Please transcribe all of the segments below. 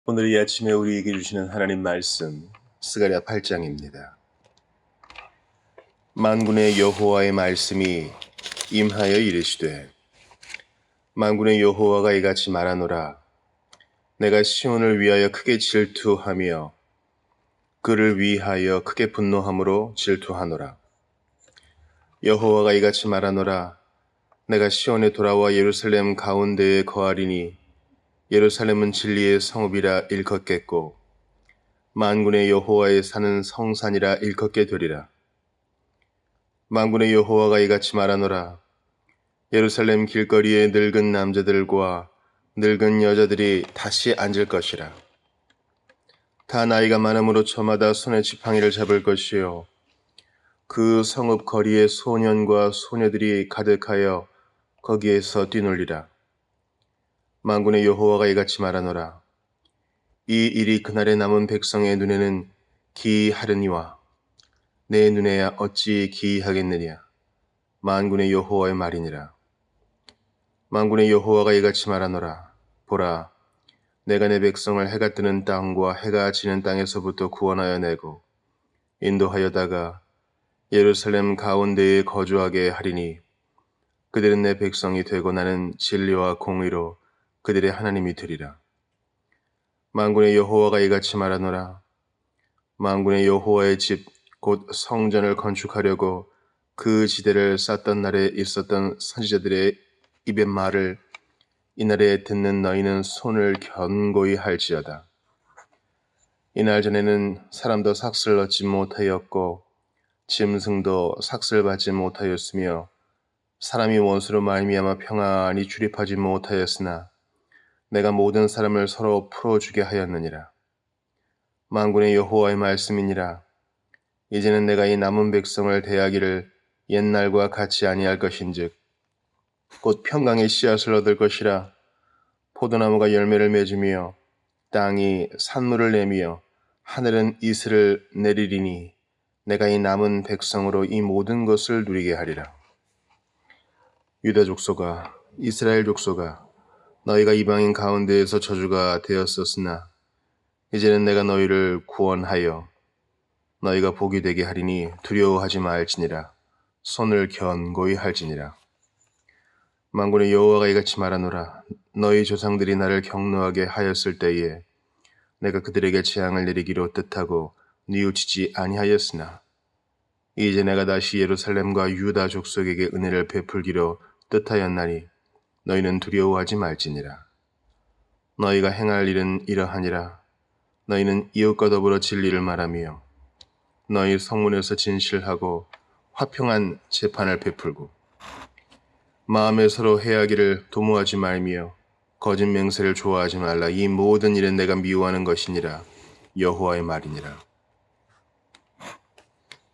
오늘 이 아침에 우리에게 주시는 하나님 말씀 스가랴 8장입니다. 만군의 여호와의 말씀이 임하여 이르시되 만군의 여호와가 이같이 말하노라. 내가 시온을 위하여 크게 질투하며 그를 위하여 크게 분노함으로 질투하노라. 여호와가 이같이 말하노라. 내가 시온에 돌아와 예루살렘 가운데에 거하리니 예루살렘은 진리의 성읍이라 일컫겠고 만군의 여호와의 사는 성산이라 일컫게 되리라. 만군의 여호와가 이같이 말하노라. 예루살렘 길거리에 늙은 남자들과 늙은 여자들이 다시 앉을 것이라. 다 나이가 많음으로 저마다 손에 지팡이를 잡을 것이요 그 성읍 거리에 소년과 소녀들이 가득하여 거기에서 뛰놀리라. 만군의 여호와가 이같이 말하노라. 이 일이 그날에 남은 백성의 눈에는 기이하려니와 내 눈에야 어찌 기이하겠느냐. 만군의 여호와의 말이니라. 만군의 여호와가 이같이 말하노라. 보라, 내가 내 백성을 해가 뜨는 땅과 해가 지는 땅에서부터 구원하여 내고 인도하여다가 예루살렘 가운데에 거주하게 하리니 그들은 내 백성이 되고 나는 진리와 공의로 그들의 하나님이 되리라. 만군의 여호와가 이같이 말하노라. 만군의 여호와의 집 곧 성전을 건축하려고 그 지대를 쌓던 날에 있었던 선지자들의 입의 말을 이날에 듣는 너희는 손을 견고히 할지어다. 이날 전에는 사람도 삭슬 얻지 못하였고 짐승도 삭슬 받지 못하였으며 사람이 원수로 말미암아 평안히 출입하지 못하였으나 내가 모든 사람을 서로 풀어주게 하였느니라. 만군의 여호와의 말씀이니라. 이제는 내가 이 남은 백성을 대하기를 옛날과 같이 아니할 것인즉 곧 평강의 씨앗을 얻을 것이라. 포도나무가 열매를 맺으며 땅이 산물을 내며 하늘은 이슬을 내리리니 내가 이 남은 백성으로 이 모든 것을 누리게 하리라. 유다 족속아, 이스라엘 족속아, 너희가 이방인 가운데에서 저주가 되었었으나 이제는 내가 너희를 구원하여 너희가 복이 되게 하리니 두려워하지 말지니라. 손을 견고히 할지니라. 만군의 여호와가 이같이 말하노라. 너희 조상들이 나를 경노하게 하였을 때에 내가 그들에게 재앙을 내리기로 뜻하고 뉘우치지 아니하였으나 이제 내가 다시 예루살렘과 유다 족속에게 은혜를 베풀기로 뜻하였나니 너희는 두려워하지 말지니라. 너희가 행할 일은 이러하니라. 너희는 이웃과 더불어 진리를 말하며 너희 성문에서 진실하고 화평한 재판을 베풀고 마음에 서로 해하기를 도모하지 말며 거짓 맹세를 좋아하지 말라. 이 모든 일은 내가 미워하는 것이니라. 여호와의 말이니라.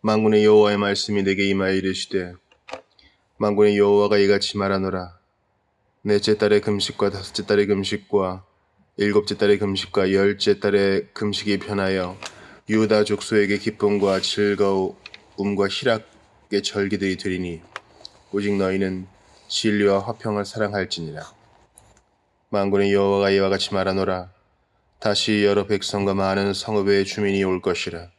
만군의 여호와의 말씀이 내게 임하여 이르시되 만군의 여호와가 이같이 말하노라. 넷째 달의 금식과 다섯째 달의 금식과 일곱째 달의 금식과 열째 달의 금식이 편하여 유다 족속에게 기쁨과 즐거움과 희락의 절기들이 되리니 오직 너희는 진리와 화평을 사랑할지니라. 만군의 여호와가 이와 같이 말하노라. 다시 여러 백성과 많은 성읍의 주민이 올 것이라.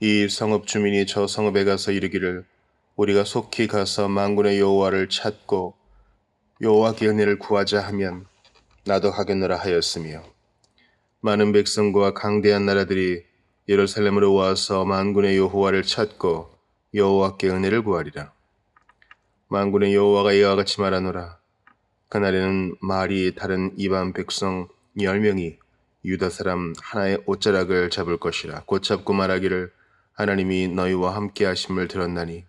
이 성읍 주민이 저 성읍에 가서 이르기를 우리가 속히 가서 만군의 여호와를 찾고 여호와께 은혜를 구하자 하면 나도 하겠노라 하였으며 많은 백성과 강대한 나라들이 예루살렘으로 와서 만군의 여호와를 찾고 여호와께 은혜를 구하리라. 만군의 여호와가 이와 같이 말하노라. 그날에는 말이 다른 이방 백성 10명이 유다 사람 하나의 옷자락을 잡을 것이라. 곧 잡고 말하기를 하나님이 너희와 함께 하심을 들었나니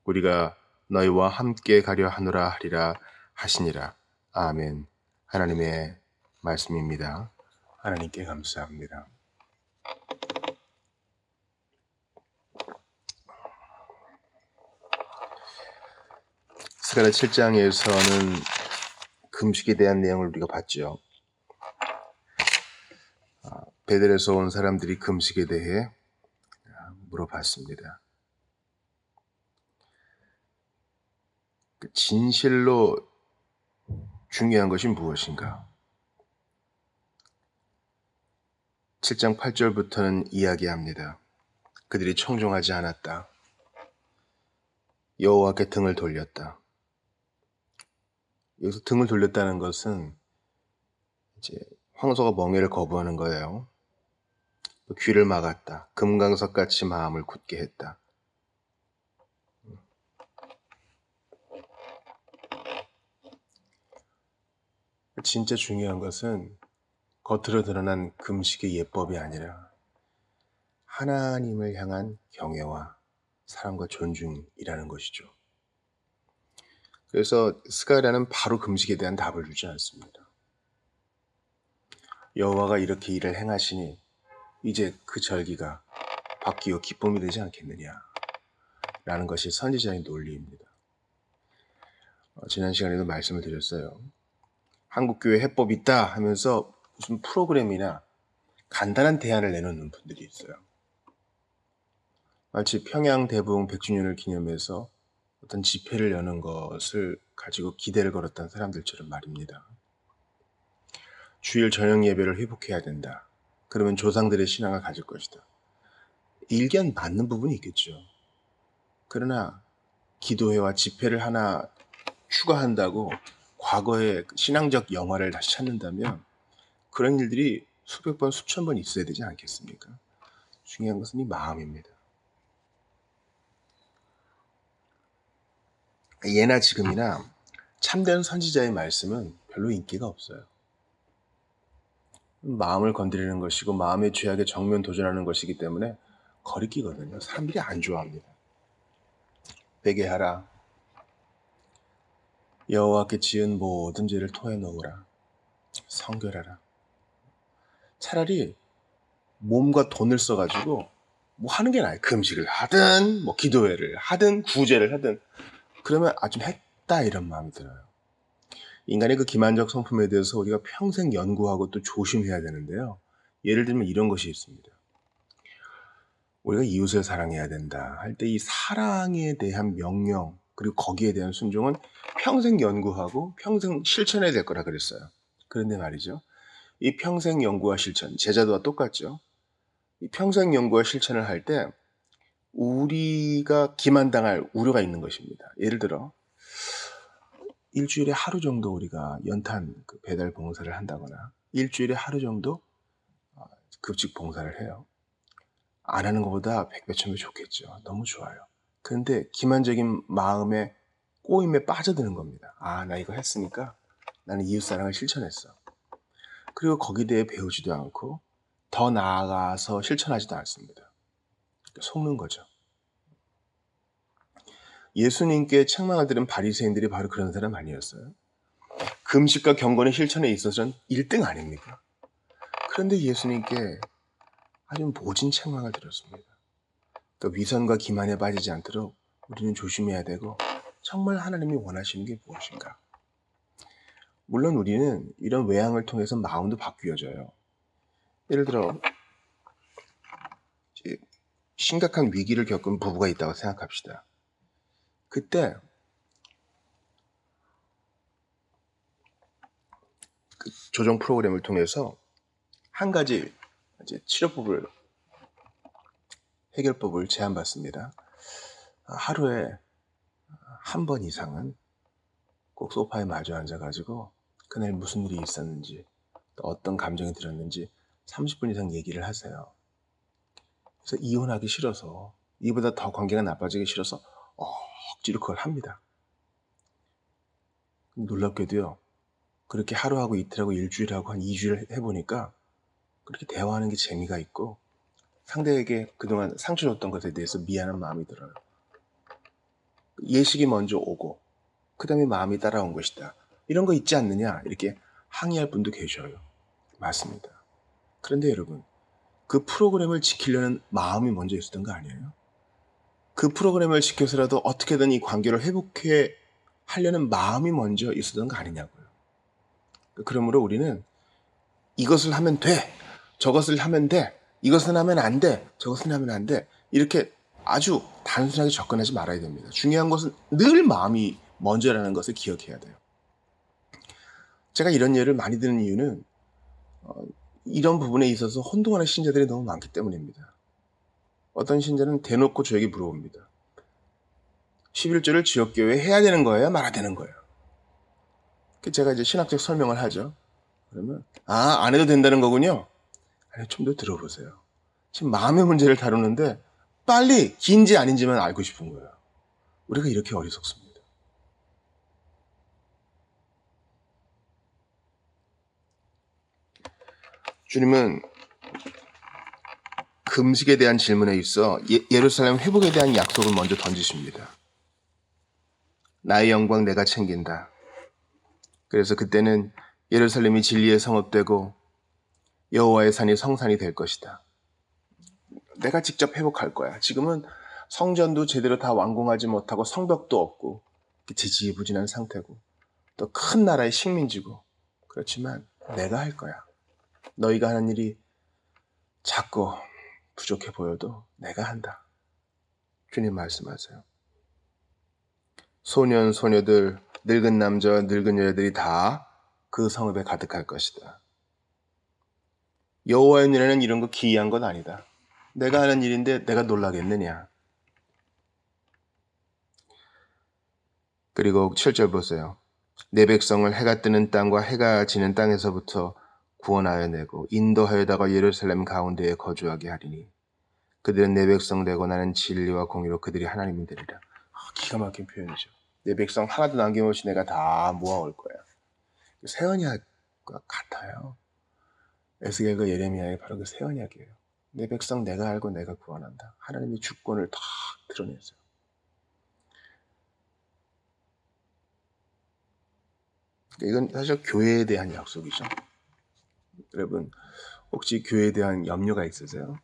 우리가 너희와 함께 가려 하노라 하리라 하시니라. 아멘. 하나님의 말씀입니다. 하나님께 감사합니다. 스가랴 7장에서는 금식에 대한 내용을 우리가 봤죠. 베델에서 온 사람들이 금식에 대해 물어봤습니다. 진실로 중요한 것이 무엇인가? 7장 8절부터는 이야기합니다. 그들이 청종하지 않았다. 여호와께 등을 돌렸다. 여기서 등을 돌렸다는 것은 이제 황소가 멍에를 거부하는 거예요. 귀를 막았다. 금강석같이 마음을 굳게 했다. 진짜 중요한 것은 겉으로 드러난 금식의 예법이 아니라 하나님을 향한 경외와 사랑과 존중이라는 것이죠. 그래서 스가랴는 바로 금식에 대한 답을 주지 않습니다. 여호와가 이렇게 일을 행하시니 이제 그 절기가 바뀌어 기쁨이 되지 않겠느냐 라는 것이 선지자의 논리입니다. 지난 시간에도 말씀을 드렸어요. 한국교회 해법이 있다 하면서 무슨 프로그램이나 간단한 대안을 내놓는 분들이 있어요. 마치 평양 대붕 100주년을 기념해서 어떤 집회를 여는 것을 가지고 기대를 걸었던 사람들처럼 말입니다. 주일 저녁 예배를 회복해야 된다. 그러면 조상들의 신앙을 가질 것이다. 일견 맞는 부분이 있겠죠. 그러나 기도회와 집회를 하나 추가한다고 과거의 신앙적 영화를 다시 찾는다면 그런 일들이 수백 번, 수천 번 있어야 되지 않겠습니까? 중요한 것은 이 마음입니다. 예나 지금이나 참된 선지자의 말씀은 별로 인기가 없어요. 마음을 건드리는 것이고 마음의 죄악에 정면 도전하는 것이기 때문에 거리끼거든요. 사람들이 안 좋아합니다. 회개하라. 여호와께 지은 모든 죄를 토해 놓으라. 성결하라. 차라리 몸과 돈을 써가지고 뭐 하는 게 나아요. 금식을 하든 뭐 기도회를 하든 구제를 하든 그러면 좀 했다 이런 마음이 들어요. 인간의 그 기만적 성품에 대해서 우리가 평생 연구하고 또 조심해야 되는데요. 예를 들면 이런 것이 있습니다. 우리가 이웃을 사랑해야 된다 할 때 이 사랑에 대한 명령 그리고 거기에 대한 순종은 평생 연구하고 평생 실천해야 될 거라 그랬어요. 그런데 말이죠. 이 평생 연구와 실천, 제자도와 똑같죠. 이 평생 연구와 실천을 할 때 우리가 기만당할 우려가 있는 것입니다. 예를 들어 일주일에 하루 정도 우리가 연탄 배달 봉사를 한다거나 일주일에 하루 정도 급식 봉사를 해요. 안 하는 것보다 백배 천배 좋겠죠. 너무 좋아요. 그런데 기만적인 마음에 꼬임에 빠져드는 겁니다. 아, 나 이거 했으니까 나는 이웃사랑을 실천했어. 그리고 거기에 대해 배우지도 않고 더 나아가서 실천하지도 않습니다. 속는 거죠. 예수님께 책망을 들은 바리새인들이 바로 그런 사람 아니었어요? 금식과 경건의 실천에 있어서는 1등 아닙니까? 그런데 예수님께 아주 모진 책망을 들었습니다. 그러니까 위선과 기만에 빠지지 않도록 우리는 조심해야 되고 정말 하나님이 원하시는 게 무엇인가? 물론 우리는 이런 외양을 통해서 마음도 바뀌어져요. 예를 들어 심각한 위기를 겪은 부부가 있다고 생각합시다. 그때 그 조정 프로그램을 통해서 한 가지 이제 치료법을 해결법을 제안받습니다. 하루에 한 번 이상은 꼭 소파에 마주 앉아가지고 그날 무슨 일이 있었는지 또 어떤 감정이 들었는지 30분 이상 얘기를 하세요. 그래서 이혼하기 싫어서 이보다 더 관계가 나빠지기 싫어서 억지로 그걸 합니다. 놀랍게도요. 그렇게 하루하고 이틀하고 일주일하고 한 2주일 해보니까 그렇게 대화하는 게 재미가 있고 상대에게 그동안 상처 줬던 것에 대해서 미안한 마음이 들어요. 예식이 먼저 오고 그 다음에 마음이 따라온 것이다. 이런 거 있지 않느냐 이렇게 항의할 분도 계셔요. 맞습니다. 그런데 여러분 그 프로그램을 지키려는 마음이 먼저 있었던 거 아니에요? 그 프로그램을 지켜서라도 어떻게든 이 관계를 회복해 하려는 마음이 먼저 있었던 거 아니냐고요. 그러므로 우리는 이것을 하면 돼, 저것을 하면 돼, 이것은 하면 안 돼, 저것은 하면 안 돼 이렇게 아주 단순하게 접근하지 말아야 됩니다. 중요한 것은 늘 마음이 먼저라는 것을 기억해야 돼요. 제가 이런 예를 많이 드는 이유는 이런 부분에 있어서 혼동하는 신자들이 너무 많기 때문입니다. 어떤 신자는 대놓고 저에게 물어봅니다. 11조를 지역교회에 해야 되는 거예요? 말아야 되는 거예요? 제가 이제 신학적 설명을 하죠. 그러면 안 해도 된다는 거군요. 아니, 좀 더 들어보세요. 지금 마음의 문제를 다루는데 빨리 긴지 아닌지만 알고 싶은 거예요. 우리가 이렇게 어리석습니다. 주님은 금식에 대한 질문에 있어 예루살렘 회복에 대한 약속을 먼저 던지십니다. 나의 영광 내가 챙긴다. 그래서 그때는 예루살렘이 진리의 성읍되고 여호와의 산이 성산이 될 것이다. 내가 직접 회복할 거야. 지금은 성전도 제대로 다 완공하지 못하고 성벽도 없고 지지부진한 상태고 또 큰 나라의 식민지고 그렇지만 내가 할 거야. 너희가 하는 일이 작고 부족해 보여도 내가 한다. 주님 말씀하세요. 소년, 소녀들, 늙은 남자와 늙은 여자들이 다 그 성읍에 가득할 것이다. 여호와의 눈에는 이런 거 기이한 건 아니다. 내가 하는 일인데 내가 놀라겠느냐. 그리고 7절 보세요. 내 백성을 해가 뜨는 땅과 해가 지는 땅에서부터 구원하여 내고 인도하여다가 예루살렘 가운데에 거주하게 하리니 그들은 내 백성 되고 나는 진리와 공의로 그들이 하나님이 되리라. 기가 막힌 표현이죠. 내 백성 하나도 남김없이 내가 다 모아올 거야. 새 언약과 같아요. 에스겔과 예레미야의 바로 그 새 언약이에요. 내 백성 내가 알고 내가 구원한다. 하나님의 주권을 다 드러냈어요. 이건 사실 교회에 대한 약속이죠. 여러분 혹시 교회에 대한 염려가 있으세요?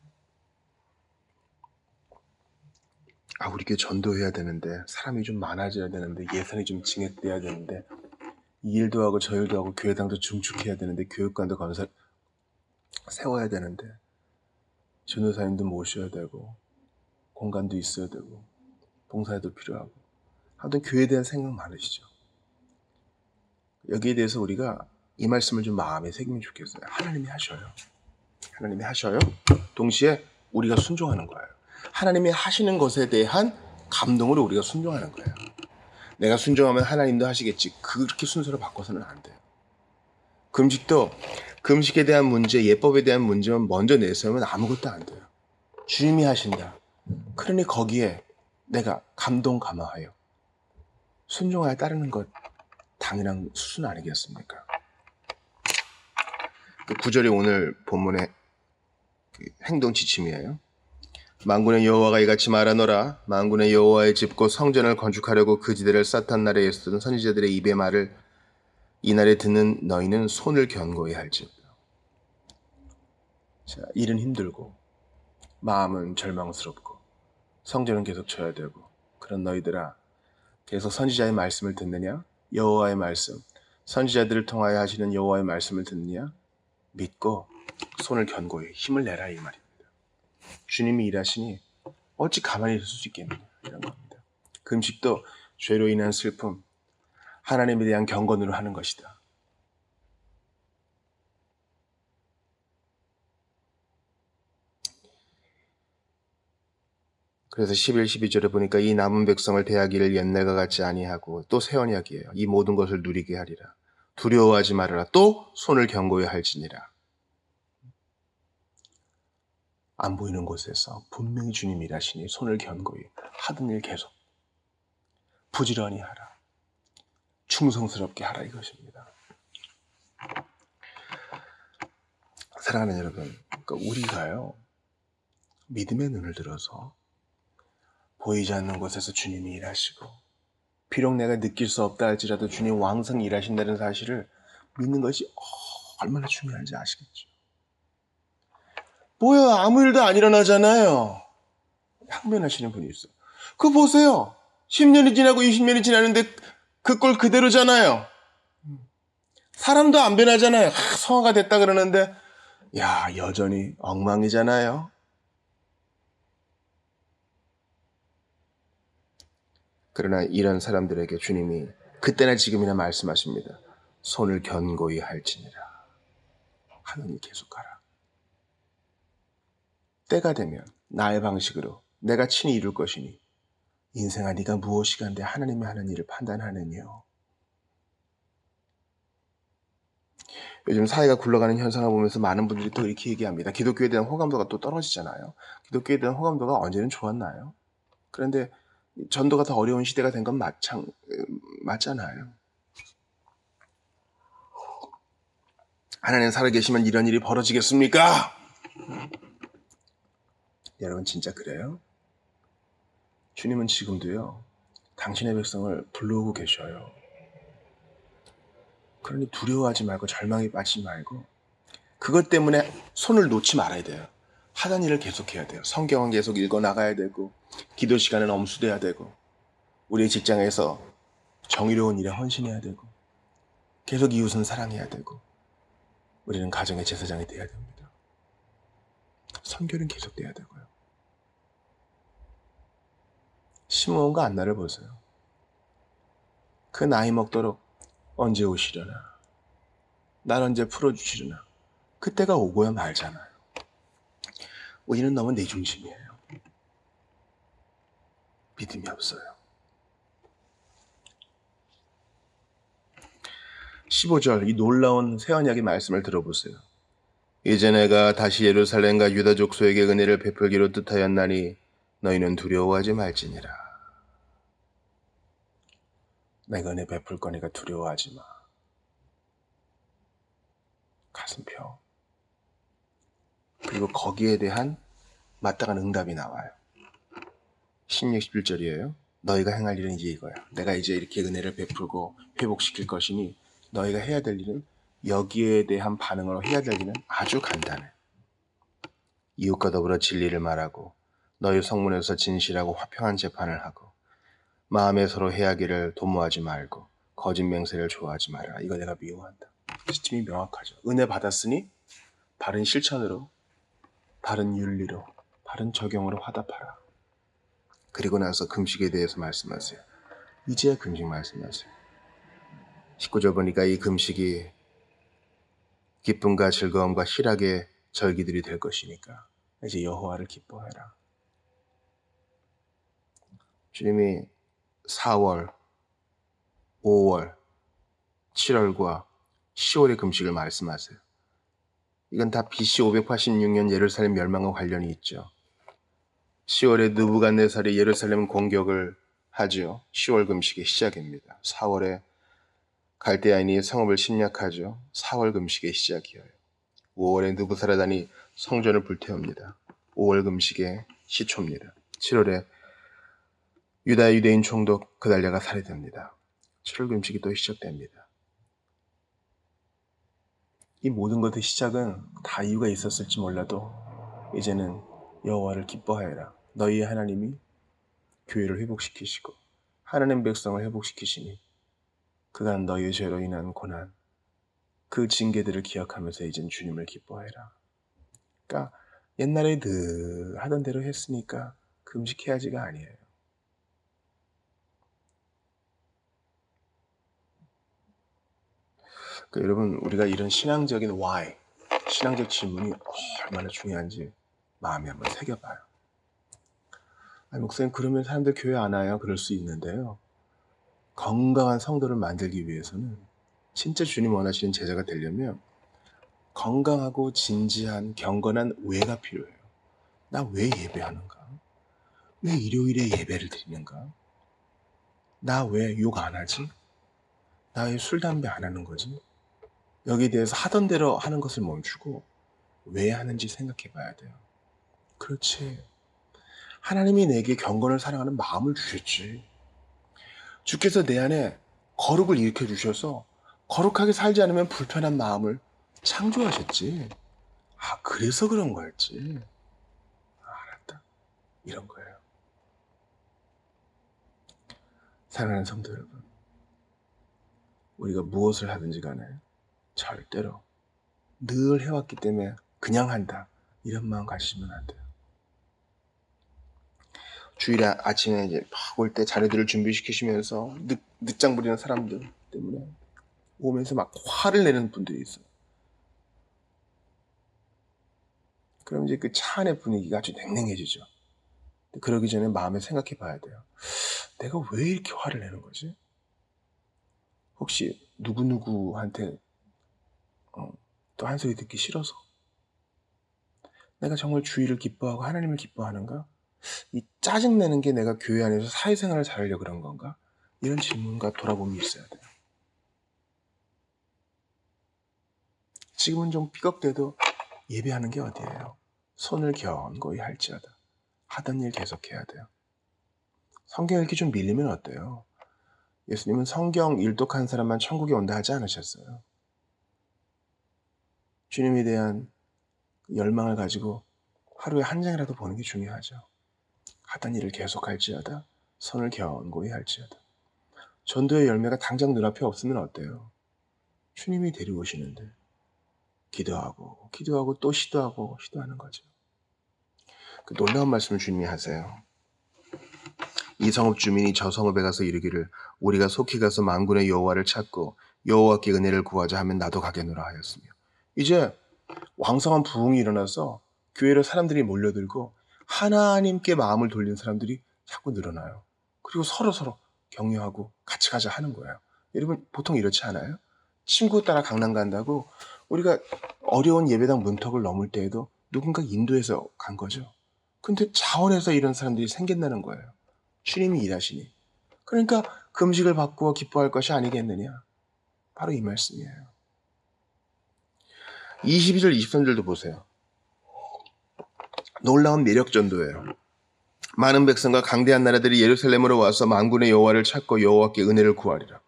우리 교회 전도해야 되는데 사람이 좀 많아져야 되는데 예산이 좀 증액돼야 되는데 이 일도 하고 저 일도 하고 교회당도 중축해야 되는데 교육관도 건설 세워야 되는데 전도사님도 모셔야 되고 공간도 있어야 되고 봉사에도 필요하고 하여튼 교회에 대한 생각 많으시죠. 여기에 대해서 우리가 이 말씀을 좀 마음에 새기면 좋겠어요. 하나님이 하셔요. 하나님이 하셔요. 동시에 우리가 순종하는 거예요. 하나님이 하시는 것에 대한 감동으로 우리가 순종하는 거예요. 내가 순종하면 하나님도 하시겠지. 그렇게 순서를 바꿔서는 안 돼요. 금식도 금식에 대한 문제, 예법에 대한 문제만 먼저 내세우면 아무것도 안 돼요. 주님이 하신다. 그러니 거기에 내가 감동 감화하여 순종하여 따르는 것 당연한 수순 아니겠습니까? 그 구절이 오늘 본문의 행동 지침이에요. 만군의 여호와가 이같이 말하노라. 만군의 여호와의 집 곧 성전을 건축하려고 그 지대를 쌓던 날에 있었던 선지자들의 입의 말을 이날에 듣는 너희는 손을 견고히 할지어다. 자, 일은 힘들고 마음은 절망스럽고 성전은 계속 쳐야 되고 그런 너희들아 계속 선지자의 말씀을 듣느냐? 여호와의 말씀, 선지자들을 통하여 하시는 여호와의 말씀을 듣느냐? 믿고 손을 견고히 힘을 내라 이 말입니다. 주님이 일하시니 어찌 가만히 있을 수 있겠느냐 이런 겁니다. 금식도 죄로 인한 슬픔, 하나님에 대한 경건으로 하는 것이다. 그래서 11, 12절에 보니까 이 남은 백성을 대하기를 옛날과 같지 아니하고 또 새 언약이에요. 이 모든 것을 누리게 하리라. 두려워하지 말아라. 또 손을 견고히 할지니라. 안 보이는 곳에서 분명히 주님이 일하시니 손을 견고히 하던 일 계속 부지런히 하라. 충성스럽게 하라 이것입니다. 사랑하는 여러분, 그러니까 우리가요 믿음의 눈을 들어서 보이지 않는 곳에서 주님이 일하시고 비록 내가 느낄 수 없다 할지라도 주님 왕성히 일하신다는 사실을 믿는 것이 얼마나 중요한지 아시겠죠? 뭐야 아무 일도 안 일어나잖아요. 항변하시는 분이 있어요. 그거 보세요. 10년이 지나고 20년이 지났는데 그 꼴 그대로잖아요. 사람도 안 변하잖아요. 성화가 됐다 그러는데 여전히 엉망이잖아요. 그러나 이런 사람들에게 주님이 그때나 지금이나 말씀하십니다. 손을 견고히 할지니라. 하는 일 계속하라. 때가 되면 나의 방식으로 내가 친히 이룰 것이니 인생아 네가 무엇이 간데 하나님이 하는 일을 판단하느니요. 요즘 사회가 굴러가는 현상을 보면서 많은 분들이 또 이렇게 얘기합니다. 기독교에 대한 호감도가 또 떨어지잖아요. 기독교에 대한 호감도가 언제는 좋았나요? 그런데 전도가 더 어려운 시대가 된 건 맞잖아요. 하나님 살아계시면 이런 일이 벌어지겠습니까? 여러분 진짜 그래요? 주님은 지금도요. 당신의 백성을 불러오고 계셔요. 그러니 두려워하지 말고 절망에 빠지지 말고 그것 때문에 손을 놓지 말아야 돼요. 하던 일을 계속해야 돼요. 성경은 계속 읽어나가야 되고 기도 시간은 엄수돼야 되고 우리 직장에서 정의로운 일에 헌신해야 되고 계속 이웃은 사랑해야 되고 우리는 가정의 제사장이 돼야 됩니다. 선교는 계속돼야 되고요. 시므온과 안나를 보세요. 그 나이 먹도록 언제 오시려나 날 언제 풀어주시려나 그때가 오고야 말잖아요. 우리는 너무 내 중심이에요. 믿음이 없어요. 15절 이 놀라운 새 언약의 말씀을 들어보세요. 이제 내가 다시 예루살렘과 유다 족속에게 은혜를 베풀기로 뜻하였나니 너희는 두려워하지 말지니라. 내가 은혜 베풀 거니까 두려워하지 마. 가슴 펴. 그리고 거기에 대한 마땅한 응답이 나와요. 16, 17절이에요. 너희가 행할 일은 이제 이거야. 내가 이제 이렇게 은혜를 베풀고 회복시킬 것이니 너희가 해야 될 일은 여기에 대한 반응으로 해야 될 일은 아주 간단해. 이웃과 더불어 진리를 말하고 너희 성문에서 진실하고 화평한 재판을 하고 마음에 서로 해하기를 도모하지 말고 거짓 맹세를 좋아하지 말아라. 이거 내가 미워한다. 시침이 명확하죠. 은혜 받았으니 바른 실천으로 바른 윤리로 바른 적용으로 화답하라. 그리고 나서 금식에 대해서 말씀하세요. 이제야 금식 말씀하세요. 19절 보니까 이 금식이 기쁨과 즐거움과 희락의 절기들이 될 것이니까 이제 여호와를 기뻐해라. 주님이 4월, 5월, 7월과 10월의 금식을 말씀하세요. 이건 다 BC 586년 예루살렘 멸망과 관련이 있죠. 10월에 느부갓네살이 예루살렘 공격을 하죠. 10월 금식의 시작입니다. 4월에 갈대아인이 성읍을 침략하죠. 4월 금식의 시작이에요. 5월에 느부사라단이 성전을 불태웁니다. 5월 금식의 시초입니다. 7월에 유다 유대인 총독 그달랴가 살해됩니다. 7월 금식이 또 시작됩니다. 이 모든 것의 시작은 다 이유가 있었을지 몰라도 이제는 여호와를 기뻐하여라. 너희의 하나님이 교회를 회복시키시고 하나님 백성을 회복시키시니 그간 너희의 죄로 인한 고난 그 징계들을 기억하면서 이젠 주님을 기뻐해라. 그러니까 옛날에 늘 하던 대로 했으니까 금식해야지가 아니에요. 그러니까 여러분 우리가 이런 신앙적인 why, 신앙적 질문이 얼마나 중요한지 마음에 한번 새겨봐요. 아니, 목사님 그러면 사람들 교회 안 와요? 그럴 수 있는데요. 건강한 성도를 만들기 위해서는 진짜 주님 원하시는 제자가 되려면 건강하고 진지한 경건한 왜가 필요해요. 나 왜 예배하는가? 왜 일요일에 예배를 드리는가? 나 왜 욕 안 하지? 나 왜 술, 담배 안 하는 거지? 여기에 대해서 하던 대로 하는 것을 멈추고 왜 하는지 생각해 봐야 돼요. 그렇지. 하나님이 내게 경건을 사랑하는 마음을 주셨지. 주께서 내 안에 거룩을 일으켜 주셔서 거룩하게 살지 않으면 불편한 마음을 창조하셨지. 아, 그래서 그런 거였지. 알았다. 이런 거예요. 사랑하는 성도 여러분, 우리가 무엇을 하든지 간에 절대로 늘 해왔기 때문에 그냥 한다 이런 마음 가지시면 안 돼요. 주일에 아침에 이제 막 올 때 자녀들을 준비시키시면서 늦장 부리는 사람들 때문에 오면서 막 화를 내는 분들이 있어요. 그럼 이제 그 차 안의 분위기가 아주 냉랭해지죠. 그러기 전에 마음에 생각해 봐야 돼요. 내가 왜 이렇게 화를 내는 거지? 혹시 누구누구한테 또 한 소리 듣기 싫어서? 내가 정말 주의를 기뻐하고 하나님을 기뻐하는가? 이 짜증내는 게 내가 교회 안에서 사회생활을 잘하려고 그런 건가? 이런 질문과 돌아봄이 있어야 돼요. 지금은 좀 삐걱대도 예배하는 게 어디예요? 손을 견고히 할지어다. 하던 일 계속해야 돼요. 성경 읽기 좀 밀리면 어때요? 예수님은 성경 일독한 사람만 천국에 온다 하지 않으셨어요. 주님에 대한 열망을 가지고 하루에 한 장이라도 보는 게 중요하죠. 하던 일을 계속할지어다. 손을 견고히 할지어다. 전도의 열매가 당장 눈앞에 없으면 어때요? 주님이 데리고 오시는데 기도하고 또 시도하는 거죠. 그 놀라운 말씀을 주님이 하세요. 이 성읍 주민이 저 성읍에 가서 이르기를 우리가 속히 가서 만군의 여호와를 찾고 여호와께 은혜를 구하자 하면 나도 가겠노라 하였으며, 이제 왕성한 부흥이 일어나서 교회로 사람들이 몰려들고 하나님께 마음을 돌린 사람들이 자꾸 늘어나요. 그리고 서로 격려하고 같이 가자 하는 거예요. 여러분 보통 이렇지 않아요? 친구 따라 강남 간다고 우리가 어려운 예배당 문턱을 넘을 때에도 누군가 인도해서 간 거죠. 근데 자원해서 이런 사람들이 생긴다는 거예요. 주님이 일하시니. 그러니까 금식을 바꾸어 기뻐할 것이 아니겠느냐. 바로 이 말씀이에요. 22절 23절도 보세요. 놀라운 매력 전도예요. 많은 백성과 강대한 나라들이 예루살렘으로 와서 만군의 여호와를 찾고 여호와께 은혜를 구하리라.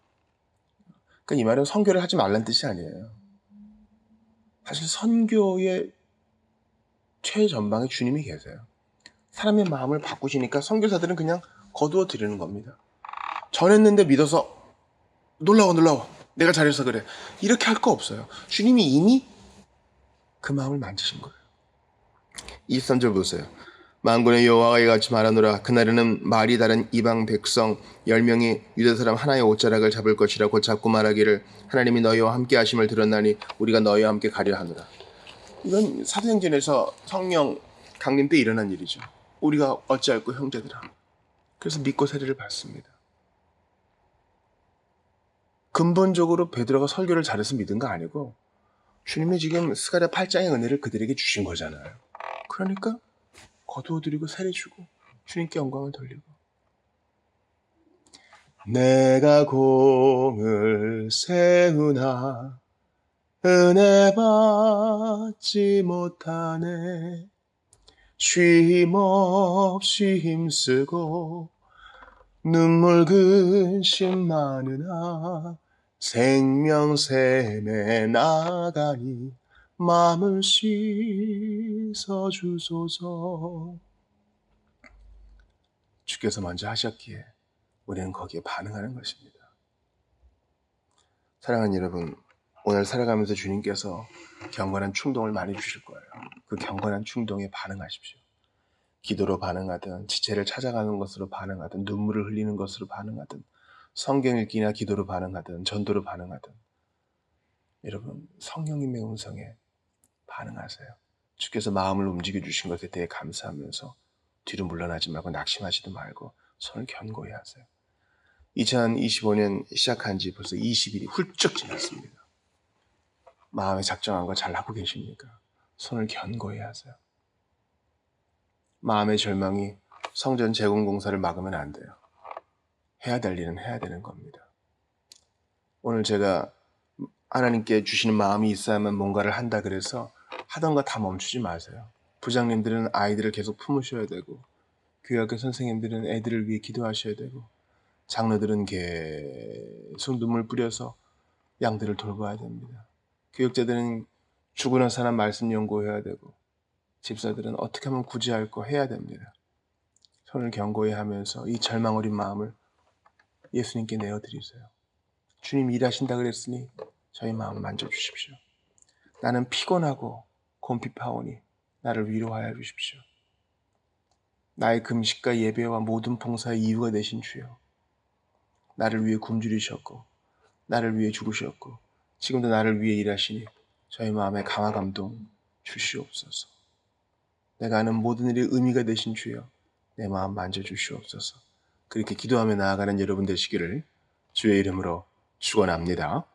그러니까 이 말은 선교를 하지 말란 뜻이 아니에요. 사실 선교의 최전방에 주님이 계세요. 사람의 마음을 바꾸시니까 선교사들은 그냥 거두어 드리는 겁니다. 전했는데 믿어서 놀라워 내가 잘해서 그래 이렇게 할 거 없어요. 주님이 이미 그 마음을 만지신 거예요. 23절 보세요. 만군의 여호와가 이같이 말하노라. 그날에는 말이 다른 이방 백성 10명이 유다 사람 하나의 옷자락을 잡을 것이라 곧 잡고 말하기를 하나님이 너희와 함께 하심을 들었나니 우리가 너희와 함께 가려 하노라. 이건 사도행전에서 성령 강림 때 일어난 일이죠. 우리가 어찌할꼬 형제들아. 그래서 믿고 세례를 받습니다. 근본적으로 베드로가 설교를 잘해서 믿은 거 아니고 주님이 지금 스가랴 8장의 은혜를 그들에게 주신 거잖아요. 그러니까 거두어드리고 세례주고 주님께 영광을 돌리고, 내가 공을 세우나 은혜 받지 못하네. 쉼없이 힘쓰고 눈물 근심 많으나 생명샘에 나가니 마음을 씻어주소서. 주께서 먼저 하셨기에 우리는 거기에 반응하는 것입니다. 사랑하는 여러분, 오늘 살아가면서 주님께서 경건한 충동을 많이 주실 거예요. 그 경건한 충동에 반응하십시오. 기도로 반응하든 지체를 찾아가는 것으로 반응하든 눈물을 흘리는 것으로 반응하든 성경 읽기나 기도로 반응하든 전도로 반응하든 여러분 성령님의 음성에 반응하세요. 주께서 마음을 움직여 주신 것에 대해 감사하면서 뒤로 물러나지 말고 낙심하지도 말고 손을 견고히 하세요. 2025년 시작한 지 벌써 20일이 훌쩍 지났습니다. 마음에 작정한 거 잘하고 계십니까? 손을 견고히 하세요. 마음의 절망이 성전 재건 공사를 막으면 안 돼요. 해야 될 일은 해야 되는 겁니다. 오늘 제가 하나님께 주시는 마음이 있어야만 뭔가를 한다 그래서 하던 거 다 멈추지 마세요. 부장님들은 아이들을 계속 품으셔야 되고, 교회학교 선생님들은 애들을 위해 기도하셔야 되고, 장로들은 계속 눈물 뿌려서 양들을 돌봐야 됩니다. 교육자들은 죽으나 사나 말씀 연구해야 되고, 집사들은 어떻게 하면 구제할 거 해야 됩니다. 손을 견고히 하면서 이 절망 어린 마음을 예수님께 내어드리세요. 주님 일하신다 그랬으니 저희 마음 만져주십시오. 나는 피곤하고 곰핍하오니 나를 위로하여 주십시오. 나의 금식과 예배와 모든 봉사의 이유가 되신 주여, 나를 위해 굶주리셨고 나를 위해 죽으셨고 지금도 나를 위해 일하시니 저희 마음에 강화 감동 주시옵소서. 내가 하는 모든 일이 의미가 되신 주여 내 마음 만져주시옵소서. 그렇게 기도하며 나아가는 여러분 되시기를 주의 이름으로 축원합니다.